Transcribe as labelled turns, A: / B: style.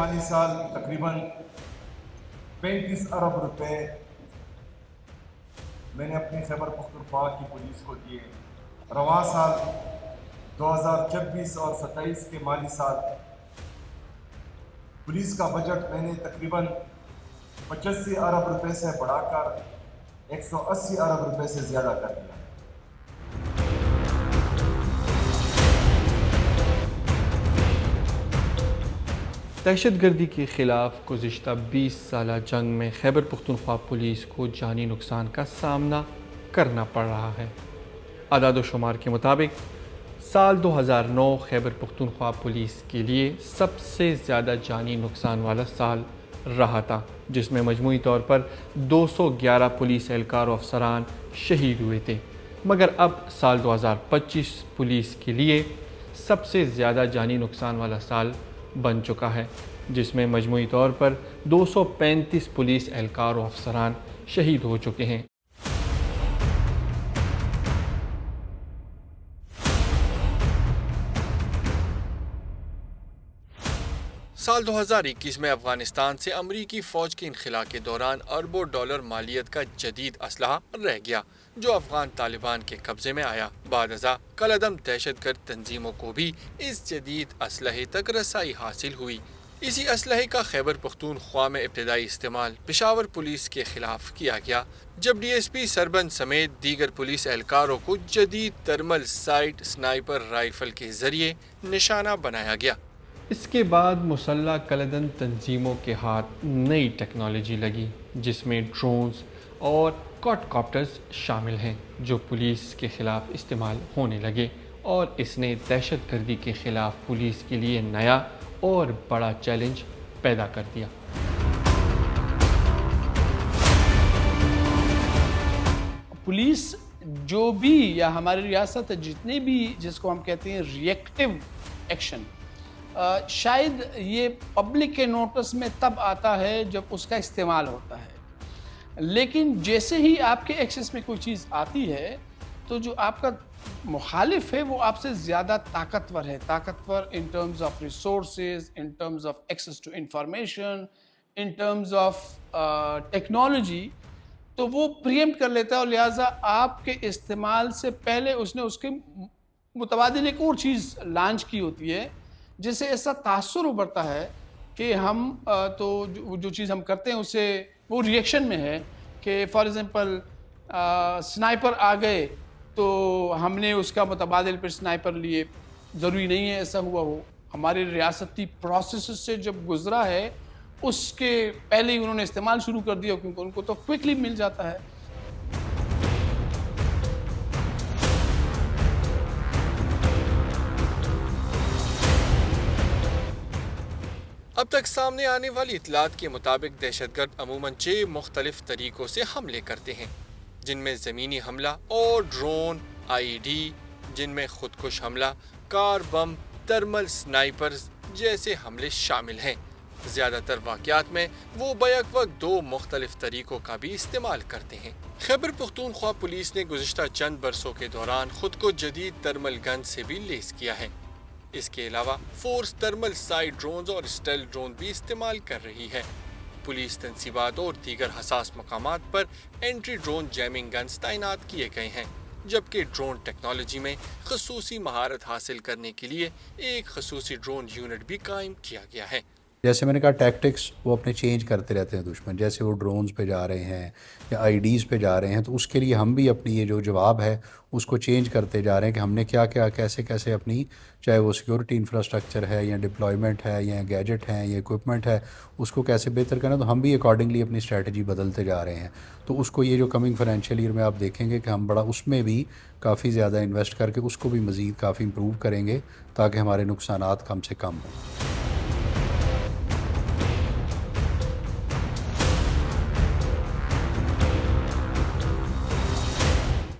A: माली साल तकरीबन 35 अरब रुपए मैंने अपनी खैबर पख्तूनख्वा की पुलिस को दिए। रवां साल 2026 और 27 के माली साल पुलिस का बजट मैंने तकरीबन 85 अरब रुपए से बढ़ाकर 180 अरब रुपए से ज़्यादा कर दिया।
B: दहशत गर्दी के ख़िलाफ़ गुज़िश्ता 20 साला जंग में खैबर पख्तूनख्वा पुलिस को जानी नुकसान का सामना करना पड़ रहा है। अदाद व शुमार के मुताबिक साल 2009 खैबर पख्तूनख्वा पुलिस के लिए सबसे ज़्यादा जानी नुकसान वाला साल रहा था, जिसमें मजमूई तौर पर 211 पुलिस एहलकार व अफसरान शहीद हुए थे। मगर अब साल 2025 पुलिस के लिए सबसे ज़्यादा जानी नुकसान वाला साल बन चुका है, जिसमें मजमूई तौर पर 235 पुलिस एहलकार व अफसरान शहीद हो चुके हैं। साल 2021 में अफ़गानिस्तान से अमरीकी फ़ौज के इनखला के दौरान अरबों डॉलर मालियत का जदीद असलहा रह गया, जो अफ़गान तालिबान के कब्ज़े में आया। बादअज़ा कलअदम दहशतगर्द तंजीमों को भी इस जदीद असलहे तक रसाई हासिल हुई। इसी असलहे का खैबर पख्तूनख्वा में इब्तदाई इस्तेमाल पेशावर पुलिस के ख़िलाफ़ किया गया, जब DSP सरबंद समेत दीगर पुलिस एहलकारों को जदीद थर्मल साइट स्नाइपर राइफ़ल के ज़रिए निशाना बनाया गया। इसके बाद मुसल्लह कलदन तंजीमों के हाथ नई टेक्नोलॉजी लगी, जिसमें ड्रोन्स और क्वाडकॉप्टर्स शामिल हैं, जो पुलिस के ख़िलाफ़ इस्तेमाल होने लगे, और इसने दहशत गर्दी के ख़िलाफ़ पुलिस के लिए नया और बड़ा चैलेंज पैदा कर दिया।
C: पुलिस जो भी या हमारी रियासत जितने भी जिसको हम कहते हैं रिएक्टिव एक्शन, शायद ये पब्लिक के नोटिस में तब आता है जब उसका इस्तेमाल होता है, लेकिन जैसे ही आपके एक्सेस में कोई चीज़ आती है तो जो आपका मुखालिफ है वो आपसे ज़्यादा ताकतवर in terms of resources, in terms of access to information, in terms of technology, तो वो प्रीएम्प्ट कर लेता है और लिहाजा आपके इस्तेमाल से पहले उसने उसके मुतबादिल एक और चीज़ लॉन्च की होती है, जिससे ऐसा तासुर उभरता है कि हम तो जो चीज़ हम करते हैं उससे वो रिएक्शन में है कि फॉर एग्ज़ाम्पल स्नाइपर आ गए तो हमने उसका मुतबादिल पर स्नाइपर लिए। ज़रूरी नहीं है ऐसा हुआ हो, हमारे रियासती प्रोसेस से जब गुज़रा है उसके पहले ही उन्होंने इस्तेमाल शुरू कर दिया, क्योंकि उनको तो क्विकली मिल जाता है।
B: अब तक सामने आने वाली इतलात के मुताबिक दहशतगर्द अमूमन 6 मुख्तलिफ तरीक़ों से हमले करते हैं, जिनमें ज़मीनी हमला और ड्रोन, IED, जिनमें खुदकुश हमला, कार बम, थर्मल स्नाइपर्स जैसे हमले शामिल हैं। ज़्यादातर वाक़यात में वो बैक वक्त 2 मुख्तलिफ तरीक़ों का भी इस्तेमाल करते हैं। खैबर पख्तूनख्वा पुलिस ने गुज़िश्ता चंद बरसों के दौरान ख़ुद को जदीद थर्मल गन से भी लेस किया है। इसके अलावा फोर्स थर्मल साइड ड्रोन्स और स्टेल्थ ड्रोन भी इस्तेमाल कर रही है। पुलिस तनसीबात और दीगर हसास मकामात पर एंट्री ड्रोन जैमिंग गन्स तैनात किए गए हैं, जबकि ड्रोन टेक्नोलॉजी में खसूसी महारत हासिल करने के लिए एक खसूसी ड्रोन यूनिट भी कायम किया गया है।
D: जैसे मैंने कहा, टैक्टिक्स वो अपने चेंज करते रहते हैं दुश्मन, जैसे वो ड्रोन्स पे जा रहे हैं या IEDs पे जा रहे हैं, तो उसके लिए हम भी अपनी ये जो जवाब है उसको चेंज करते जा रहे हैं कि हमने क्या क्या कैसे कैसे अपनी, चाहे वो सिक्योरिटी इंफ्रास्ट्रक्चर है या डिप्लॉयमेंट है या गैजेट है या इक्विपमेंट है, उसको कैसे बेहतर करना, तो हम भी अकॉर्डिंगली अपनी स्ट्रेटजी बदलते जा रहे हैं। तो उसको ये जो कमिंग फाइनेंशियल ईयर में आप देखेंगे कि हम बड़ा उसमें भी काफ़ी ज़्यादा इन्वेस्ट करके उसको भी मज़ीद काफ़ी इम्प्रूव करेंगे, ताकि हमारे नुकसानात कम से कम हों।